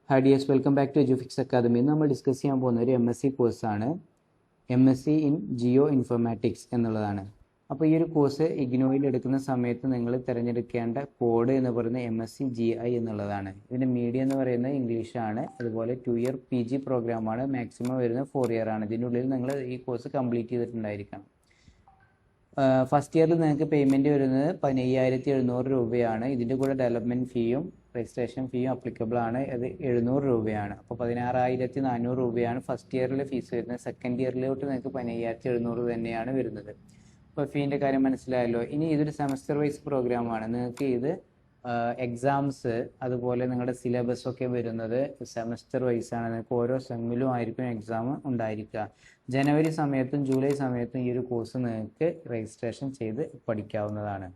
Hi dears, welcome back to EduFix Academy. നമ്മൾ discuss ചെയ്യാൻ പോകുന്ന ഒരു MSc കോഴ്സാണ് MSc ഇൻ ജിയോ ഇൻഫോർമാറ്റിക്സ് എന്നുള്ളതാണ്. അപ്പോൾ ഈ ഒരു കോഴ്സ് ഇഗ്നോയിൽ എടുക്കുന്ന സമയത്ത് നിങ്ങൾ തിരഞ്ഞെടുക്കേണ്ട കോഡ് എന്ന് പറയുന്നത് MSc GI എന്നുള്ളതാണ്. ഇതിൻ്റെ മീഡിയം എന്ന് പറയുന്നത് ഇംഗ്ലീഷാണ്. അതുപോലെ 2 ഇയർ PG പ്രോഗ്രാമാണ്. മാക്സിമം വരുന്നത് 4 ഇയർ ആണ്. ഇതിനുള്ളിൽ നിങ്ങൾ ഈ കോഴ്സ് കംപ്ലീറ്റ് ചെയ്തിട്ടുണ്ടായിരിക്കണം. ഫസ്റ്റ് ഇയറിൽ നിങ്ങൾക്ക് പേയ്മെൻറ്റ് വരുന്നത് 15,700 രൂപയാണ്. ഇതിൻ്റെ കൂടെ ഡെവലപ്മെൻറ്റ് ഫീയും രജിസ്ട്രേഷൻ ഫീയും അപ്ലിക്കബിൾ ആണ്. അത് 700 രൂപയാണ്. അപ്പോൾ 16,400 രൂപയാണ് ഫസ്റ്റ് ഇയറിൽ ഫീസ് വരുന്നത്. സെക്കൻഡ് ഇയറിലോട്ട് നിങ്ങൾക്ക് 15,700 തന്നെയാണ് വരുന്നത്. അപ്പോൾ ഫീൻ്റെ കാര്യം മനസ്സിലായല്ലോ. ഇനി ഇതൊരു സെമസ്റ്റർ വൈസ് പ്രോഗ്രാമാണ്. നിങ്ങൾക്ക് ഇത് എക്സാംസ് അതുപോലെ നിങ്ങളുടെ സിലബസ് ഒക്കെ വരുന്നത് സെമസ്റ്റർ വൈസ് ആണ്. നിങ്ങൾക്ക് ഓരോ സെമ്മിലും ആയിരിക്കും എക്സാം ഉണ്ടായിരിക്കുക. ജനുവരി സമയത്തും ജൂലൈ സമയത്തും ഈ ഒരു കോഴ്സ് നിങ്ങൾക്ക് രജിസ്ട്രേഷൻ ചെയ്ത് പഠിക്കാവുന്നതാണ്.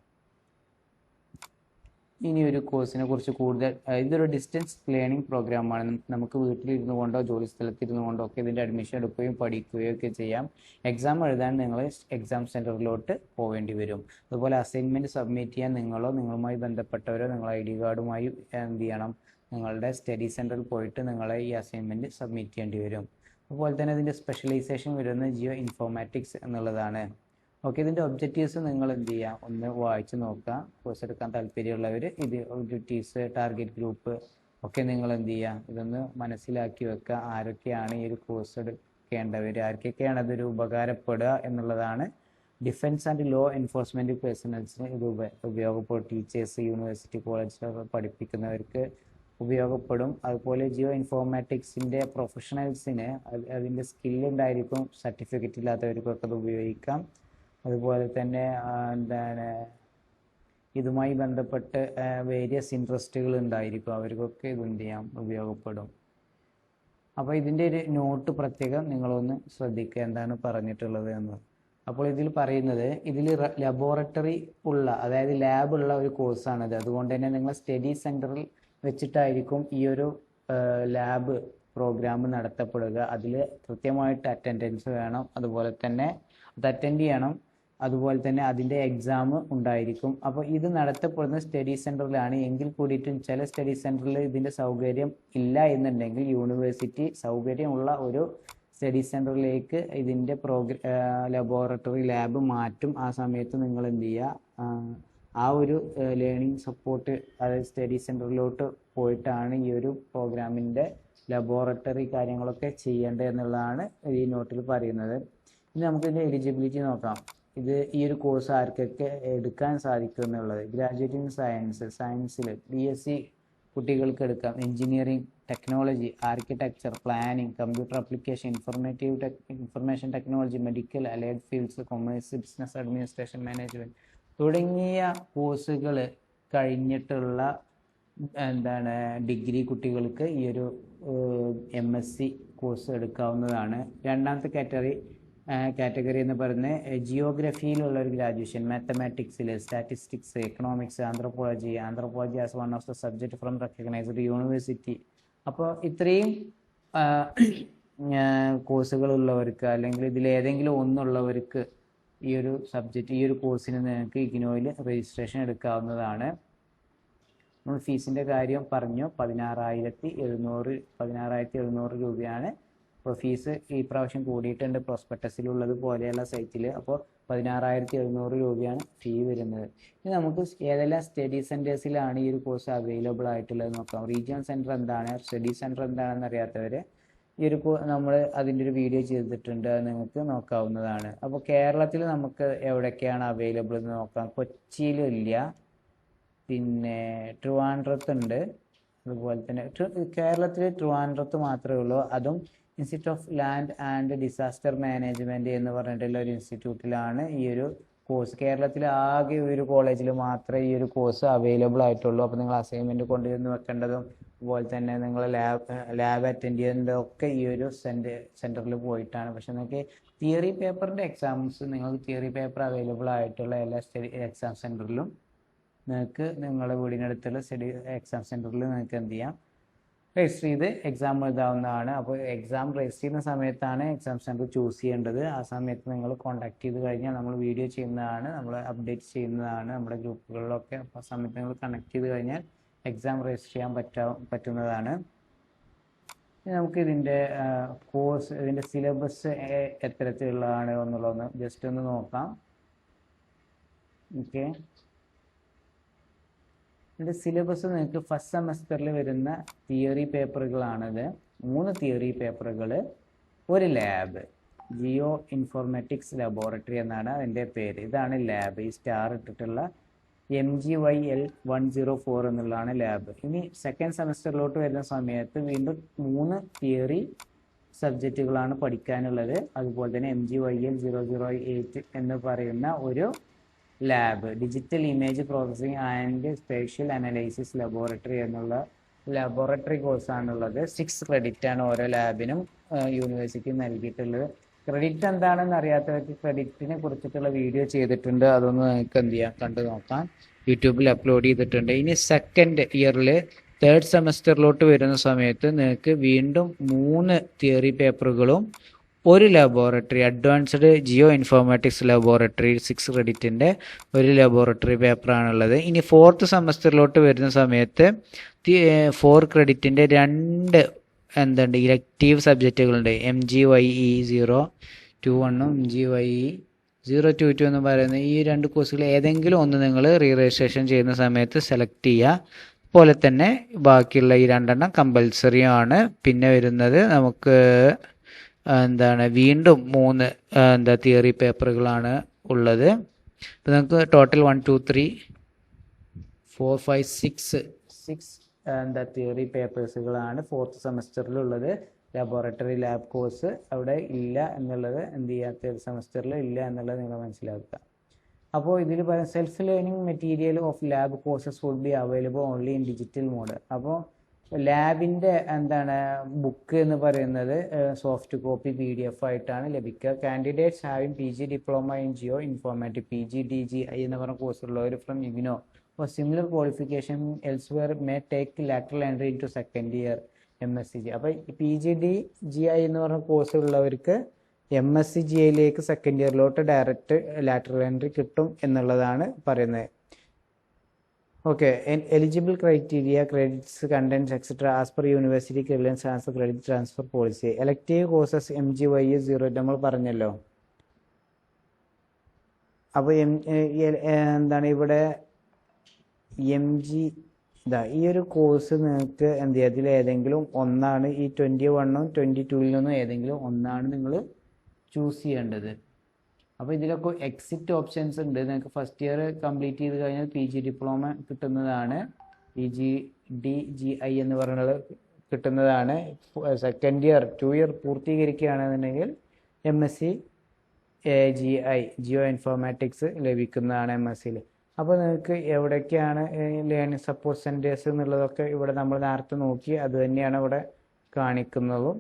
ഇനി ഒരു കോഴ്സിനെ കുറിച്ച് കൂടുതൽ, ഇതൊരു ഡിസ്റ്റൻസ് ലേണിംഗ് പ്രോഗ്രാമാണ്. നമുക്ക് വീട്ടിലിരുന്നു കൊണ്ടോ ജോലി സ്ഥലത്തിരുന്നു കൊണ്ടോ ഒക്കെ ഇതിൻ്റെ അഡ്മിഷൻ എടുക്കുകയും പഠിക്കുകയും ഒക്കെ ചെയ്യാം. എക്സാം എഴുതാൻ നിങ്ങൾ എക്സാം സെൻറ്ററിലോട്ട് പോവേണ്ടി വരും. അതുപോലെ അസൈൻമെൻറ്റ് സബ്മിറ്റ് ചെയ്യാൻ നിങ്ങളോ നിങ്ങളുമായി ബന്ധപ്പെട്ടവരോ നിങ്ങളുടെ ID കാർഡുമായി എന്ത് ചെയ്യണം, നിങ്ങളുടെ സ്റ്റഡി സെൻറ്ററിൽ പോയിട്ട് നിങ്ങളെ ഈ അസൈൻമെൻറ്റ് സബ്മിറ്റ് ചെയ്യേണ്ടി വരും. അതുപോലെ തന്നെ ഇതിൻ്റെ സ്പെഷ്യലൈസേഷൻ വരുന്നത് ജിയോ ഇൻഫോർമാറ്റിക്സ് എന്നുള്ളതാണ്. ഓക്കെ, ഇതിൻ്റെ ഒബ്ജക്റ്റീവ്സ് നിങ്ങൾ എന്ത് ചെയ്യുക, ഒന്ന് വായിച്ച് നോക്കുക. കോഴ്സ് എടുക്കാൻ താല്പര്യമുള്ളവർ ഇത് ഒബ്ജക്റ്റീവ്സ്, ടാർഗറ്റ് ഗ്രൂപ്പ് ഒക്കെ നിങ്ങൾ എന്ത് ചെയ്യുക, ഇതൊന്ന് മനസ്സിലാക്കി വെക്കുക. ആരൊക്കെയാണ് ഈ ഒരു കോഴ്സ് എടുക്കേണ്ടവർ, ആർക്കൊക്കെയാണ് അതൊരു ഉപകാരപ്പെടുക എന്നുള്ളതാണ്. ഡിഫൻസ് ആൻഡ് ലോ എൻഫോഴ്സ്മെൻറ്റ് പേഴ്സണൽസിന് ഇത് ഉപയോഗപ്പെടും. ടീച്ചേഴ്സ്, യൂണിവേഴ്സിറ്റി, കോളേജിലൊക്കെ പഠിപ്പിക്കുന്നവർക്ക് ഉപയോഗപ്പെടും. അതുപോലെ ജിയോ ഇൻഫോർമാറ്റിക്സിൻ്റെ പ്രൊഫഷണൽസിന് അതിൻ്റെ സ്കില്ലുണ്ടായിരിക്കും. സർട്ടിഫിക്കറ്റ് ഇല്ലാത്തവർക്കൊക്കെ അത് ഉപയോഗിക്കാം. അതുപോലെ തന്നെ ഇതുമായി ബന്ധപ്പെട്ട് വേരിയസ് ഇൻട്രസ്റ്റുകൾ ഉണ്ടായിരിക്കും, അവർക്കൊക്കെ ഇതെന്ത് ചെയ്യാം, ഉപയോഗപ്പെടും. അപ്പോൾ ഇതിൻ്റെ ഒരു നോട്ട് പ്രത്യേകം നിങ്ങളൊന്ന് ശ്രദ്ധിക്കുക, എന്താണ് പറഞ്ഞിട്ടുള്ളത് എന്ന്. അപ്പോൾ ഇതിൽ പറയുന്നത്, ഇതിൽ ലബോറട്ടറി ഉള്ള, അതായത് ലാബുള്ള ഒരു കോഴ്സാണിത്. അതുകൊണ്ട് തന്നെ നിങ്ങൾ സ്റ്റഡി സെൻറ്ററിൽ വെച്ചിട്ടായിരിക്കും ഈ ഒരു ലാബ് പ്രോഗ്രാം നടത്തപ്പെടുക. അതിൽ കൃത്യമായിട്ട് അറ്റൻഡൻസ് വേണം. അതുപോലെ തന്നെ അത് അറ്റൻഡ് ചെയ്യണം. അതുപോലെ തന്നെ അതിൻ്റെ എക്സാം ഉണ്ടായിരിക്കും. അപ്പോൾ ഇത് നടത്തപ്പെടുന്ന സ്റ്റഡി സെൻറ്ററിലാണ്. എങ്കിൽ കൂടിയിട്ടും ചില സ്റ്റഡി സെൻറ്ററിൽ ഇതിൻ്റെ സൗകര്യം ഇല്ല എന്നുണ്ടെങ്കിൽ യൂണിവേഴ്സിറ്റി സൗകര്യമുള്ള ഒരു സ്റ്റഡി സെൻറ്ററിലേക്ക് ഇതിൻ്റെ ലബോറട്ടറി ലാബ് മാറ്റും. ആ സമയത്ത് നിങ്ങൾ എന്ത് ചെയ്യുക, ആ ഒരു ലേണിംഗ് സപ്പോർട്ട്, അതായത് സ്റ്റഡി സെൻറ്ററിലോട്ട് പോയിട്ടാണ് ഈ ഒരു പ്രോഗ്രാമിൻ്റെ ലബോറട്ടറി കാര്യങ്ങളൊക്കെ ചെയ്യേണ്ടത് എന്നുള്ളതാണ് ഈ നോട്ടിൽ പറയുന്നത്. ഇനി നമുക്കിതിൻ്റെ എലിജിബിലിറ്റി നോക്കാം. ഇത് ഈ ഒരു കോഴ്സ് ആർക്കൊക്കെ എടുക്കാൻ സാധിക്കും എന്നുള്ളത്. ഗ്രാജുവേറ്റ് ഇൻ സയൻസിൽ BSc കുട്ടികൾക്ക് എടുക്കാം. Engineering, technology, architecture, planning, computer application, information technology, medical, allied fields, commerce, business administration, management തുടങ്ങിയ കോഴ്സുകൾ കഴിഞ്ഞിട്ടുള്ള ഡിഗ്രി കുട്ടികൾക്ക് ഈ ഒരു MSc കോഴ്സ് എടുക്കാവുന്നതാണ്. രണ്ടാമത്തെ കാറ്റഗറി എന്ന് പറയുന്നത് ജിയോഗ്രഫിയിലുള്ള ഒരു ഗ്രാജുവേഷൻ, മാത്തമാറ്റിക്സിൽ, statistics, economics, anthropology as one of the subject from recognised university. അപ്പോൾ ഇത്രയും കോഴ്സുകളുള്ളവർക്ക്, അല്ലെങ്കിൽ ഇതിലേതെങ്കിലും ഒന്നുള്ളവർക്ക് ഈ ഒരു സബ്ജക്റ്റ്, ഈ ഒരു കോഴ്സിന് നിങ്ങൾക്ക് ഇഗ്നോയിൽ രജിസ്ട്രേഷൻ എടുക്കാവുന്നതാണ്. നമ്മൾ ഫീസിൻ്റെ കാര്യം പറഞ്ഞു. 16,700 രൂപയാണ്. അപ്പോൾ ഫീസ് ഈ പ്രാവശ്യം കൂടിയിട്ടുണ്ട് പ്രോസ്പെക്ടസിലുള്ളത് പോലെയുള്ള സൈറ്റിൽ. അപ്പോൾ 16,700 രൂപയാണ് ഫീ വരുന്നത്. ഇനി നമുക്ക് ഏതെല്ലാം സ്റ്റഡി സെൻറ്റേഴ്സിലാണ് ഈ ഒരു കോഴ്സ് അവൈലബിൾ ആയിട്ടുള്ളത് നോക്കാം. റീജിയണൽ സെൻറ്റർ എന്താണ്, സ്റ്റഡി സെൻറ്റർ എന്താണെന്ന് അറിയാത്തവർ ഈ ഒരു നമ്മൾ അതിൻ്റെ ഒരു വീഡിയോ ചെയ്തിട്ടുണ്ട്, അത് നിങ്ങൾക്ക് നോക്കാവുന്നതാണ്. അപ്പോൾ കേരളത്തിൽ നമുക്ക് എവിടെയൊക്കെയാണ് അവൈലബിൾ എന്ന് നോക്കാം. കൊച്ചിയിലും ഇല്ല, പിന്നെ ട്രിവാൻഡ്രത്തുണ്ട്. അതുപോലെ തന്നെ കേരളത്തിൽ ട്രിവാൻഡ്രത്ത് മാത്രമേ ഉള്ളൂ. അതും institute of land and disaster management എന്ന് പറഞ്ഞിട്ടുള്ള ഒരു ഇൻസ്റ്റിറ്റ്യൂട്ടിലാണ് ഈ ഒരു കോഴ്സ്. കേരളത്തിൽ ആകെ ഒരു കോളേജിൽ മാത്രമേ ഈ ഒരു കോഴ്സ് അവൈലബിൾ ആയിട്ടുള്ളൂ. അപ്പോൾ നിങ്ങൾ അസൈൻമെൻറ്റ് കൊണ്ടുവന്ന് വെക്കേണ്ടതും അതുപോലെ തന്നെ നിങ്ങൾ ലാബ് അറ്റൻഡ് ചെയ്യുന്നതൊക്കെ ഈ ഒരു സെൻറ്ററിൽ പോയിട്ടാണ്. പക്ഷെ നിങ്ങൾക്ക് തിയറി പേപ്പറിൻ്റെ എക്സാംസ്, നിങ്ങൾക്ക് തിയറി പേപ്പർ അവൈലബിൾ ആയിട്ടുള്ള എല്ലാ എക്സാം സെൻറ്ററിലും നിങ്ങൾക്ക് നിങ്ങളുടെ വീടിനടുത്തുള്ള എക്സാം സെൻറ്ററിൽ നിങ്ങൾക്ക് എന്ത് ചെയ്യാം, രജിസ്റ്റർ ചെയ്ത് എക്സാം എഴുതാവുന്നതാണ്. അപ്പോൾ എക്സാം രജിസ്റ്റർ ചെയ്യുന്ന സമയത്താണ് എക്സാം സെൻറ്റർ ചൂസ് ചെയ്യേണ്ടത്. ആ സമയത്ത് നിങ്ങൾ കോൺടാക്ട് ചെയ്ത് കഴിഞ്ഞാൽ നമ്മൾ വീഡിയോ ചെയ്യുന്നതാണ്, നമ്മൾ അപ്ഡേറ്റ് ചെയ്യുന്നതാണ് നമ്മുടെ ഗ്രൂപ്പുകളിലൊക്കെ. അപ്പോൾ ആ സമയത്ത് നിങ്ങൾ കണക്ട് ചെയ്ത് കഴിഞ്ഞാൽ എക്സാം രജിസ്റ്റർ ചെയ്യാൻ പറ്റുന്നതാണ്. നമുക്ക് ഇതിൻ്റെ കോഴ്സ്, ഇതിൻ്റെ സിലബസ് എത്തരത്തിലുള്ളതാണ് എന്നുള്ളതൊന്ന് ജസ്റ്റ് ഒന്ന് നോക്കാം. ഓക്കെ, ഇതിൻ്റെ സിലബസ് നിങ്ങൾക്ക് ഫസ്റ്റ് സെമസ്റ്ററിൽ വരുന്ന തിയറി പേപ്പറുകളാണിത്. 3 തിയറി പേപ്പറുകൾ, ഒരു ലാബ്, ജിയോ ഇൻഫോർമാറ്റിക്സ് ലബോറട്ടറി എന്നാണ് അതിൻ്റെ പേര്. ഇതാണ് ലാബ്, ഈ സ്റ്റാർ ഇട്ടിട്ടുള്ള MGYL 104 എന്നുള്ളതാണ് ലാബ്. ഇനി സെക്കൻഡ് സെമസ്റ്ററിലോട്ട് വരുന്ന സമയത്ത് വീണ്ടും 3 തിയറി സബ്ജക്റ്റുകളാണ് പഠിക്കാനുള്ളത്. അതുപോലെ തന്നെ MGYL 008 എന്ന് പറയുന്ന ഒരു lab, digital image processing and spatial analysis laboratory എന്നുള്ള ലബോറട്ടറി കോഴ്സാണുള്ളത്. 6 ക്രെഡിറ്റ് ആണ് ഓരോ ലാബിനും യൂണിവേഴ്സിറ്റി നൽകിയിട്ടുള്ളത്. ക്രെഡിറ്റ് എന്താണെന്ന് അറിയാത്തവർക്ക് ക്രെഡിറ്റിനെ കുറിച്ചിട്ടുള്ള വീഡിയോ ചെയ്തിട്ടുണ്ട്, അതൊന്ന് നിങ്ങൾക്ക് എന്ത് ചെയ്യാം, കണ്ടു നോക്കാം. യൂട്യൂബിൽ അപ്ലോഡ് ചെയ്തിട്ടുണ്ട്. ഇനി സെക്കൻഡ് ഇയറിൽ തേർഡ് സെമസ്റ്ററിലോട്ട് വരുന്ന സമയത്ത് നിങ്ങൾക്ക് വീണ്ടും 3 തിയറി പേപ്പറുകളും ഒരു laboratory, advanced Jio informatics laboratory 6 ക്രെഡിറ്റിൻ്റെ ഒരു ലബോറട്ടറി പേപ്പറാണുള്ളത്. ഇനി ഫോർത്ത് സെമസ്റ്ററിലോട്ട് വരുന്ന സമയത്ത് 4 ക്രെഡിറ്റിൻ്റെ 2 എന്തുണ്ട് ഇലക്റ്റീവ് സബ്ജക്റ്റുകളുണ്ട്. MGYE 021 MGYE 022 എന്ന് പറയുന്ന ഈ 2 കോഴ്സുകൾ ഏതെങ്കിലും ഒന്ന് നിങ്ങൾ രജിസ്ട്രേഷൻ ചെയ്യുന്ന സമയത്ത് സെലക്ട് ചെയ്യുക. അതുപോലെ തന്നെ ബാക്കിയുള്ള ഈ 2 കമ്പൽസറി ആണ്. പിന്നെ വരുന്നത് നമുക്ക് വീണ്ടും 3 തിയറി പേപ്പറുകളാണ് ഉള്ളത്. ഇപ്പം നമുക്ക് ടോട്ടൽ 1 2 3 4 5 6 തിയറി പേപ്പേഴ്സുകളാണ് ഫോർത്ത് സെമസ്റ്ററിലുള്ളത്. ലബോറട്ടറി ലാബ് കോഴ്സ് അവിടെ ഇല്ല എന്നുള്ളത് എന്ത് ചെയ്യുക, തേർഡ് സെമസ്റ്ററിൽ ഇല്ല എന്നുള്ളത് നിങ്ങൾ മനസ്സിലാക്കുക. അപ്പോൾ ഇതിൽ പറയാം, self learning material of lab courses would be available only in digital mode. അപ്പോൾ ലാബിൻ്റെ ബുക്ക് എന്ന് പറയുന്നത് സോഫ്റ്റ് കോപ്പി PDF ആയിട്ടാണ് ലഭിക്കുക. Candidates having PG diploma in geo informatic PGDGI എന്ന് പറഞ്ഞ കോഴ്സുള്ളവർ from IGNOU or similar qualification elsewhere may take lateral entry into second year MSc. അപ്പോൾ PGDGI എന്ന് പറഞ്ഞ കോഴ്സ് ഉള്ളവർക്ക് MSc-GIയിലേക്ക് സെക്കൻഡ് ഇയറിലോട്ട് ഡയറക്റ്റ് ലാറ്ററൽ എൻട്രി കിട്ടും എന്നുള്ളതാണ് പറയുന്നത്. Okay, eligible criteria, credits, contents etcetera as per university guidelines and credit transfer policy. Elective courses MGYE 0 നമ്മൾ പറഞ്ഞല്ലോ. അപ്പോൾ ഇവിടെ ഈ ഒരു കോഴ്സ് നിങ്ങൾക്ക് എന്ത് ചെയ്യുക, ഇതിൽ ഏതെങ്കിലും ഒന്നാണ്, ഈ 21 22 ഏതെങ്കിലും ഒന്നാണ് നിങ്ങൾ ചൂസ് ചെയ്യേണ്ടത്. അപ്പോൾ ഇതിലൊക്കെ എക്സിറ്റ് ഓപ്ഷൻസ് ഉണ്ട്. നിങ്ങൾക്ക് ഫസ്റ്റ് ഇയർ കംപ്ലീറ്റ് ചെയ്ത് കഴിഞ്ഞാൽ PG ഡിപ്ലോമ കിട്ടുന്നതാണ്, PGDGI എന്ന് പറയുന്നത് കിട്ടുന്നതാണ്. സെക്കൻഡ് ഇയർ 2 ഇയർ പൂർത്തീകരിക്കുകയാണെന്നുണ്ടെങ്കിൽ MSc-GI ജിയോ ഇൻഫോർമാറ്റിക്സ് ലഭിക്കുന്നതാണ് MScയിൽ. അപ്പോൾ നിങ്ങൾക്ക് എവിടേക്കാണ് ലേണിംഗ് സപ്പോർട്ട് സെൻറ്റേഴ്സ് എന്നുള്ളതൊക്കെ ഇവിടെ നമ്മൾ നേരത്തെ നോക്കി, അത് തന്നെയാണ് ഇവിടെ കാണിക്കുന്നതും.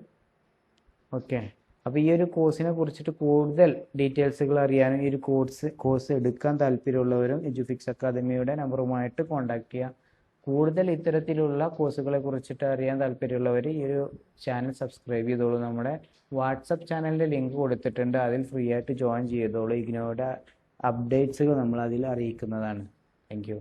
ഓക്കെ, അപ്പോൾ ഈ ഒരു കോഴ്സിനെ കുറിച്ചിട്ട് കൂടുതൽ ഡീറ്റെയിൽസുകൾ അറിയാനും ഈ ഒരു കോഴ്സ് എടുക്കാൻ താല്പര്യമുള്ളവരും എഡ്യൂഫിക്സ് അക്കാദമിയുടെ നമ്പറുമായിട്ട് കോൺടാക്ട് ചെയ്യുക. കൂടുതൽ ഇത്തരത്തിലുള്ള കോഴ്സുകളെ കുറിച്ചിട്ട് അറിയാൻ താല്പര്യമുള്ളവർ ഈ ഒരു ചാനൽ സബ്സ്ക്രൈബ് ചെയ്തോളൂ. നമ്മുടെ വാട്സപ്പ് ചാനലിൻ്റെ ലിങ്ക് കൊടുത്തിട്ടുണ്ട്, അതിൽ ഫ്രീ ആയിട്ട് ജോയിൻ ചെയ്തോളൂ. IGNOയുടെ അപ്ഡേറ്റ്സുകൾ നമ്മൾ അതിൽ അറിയിക്കുന്നതാണ്. Thank you.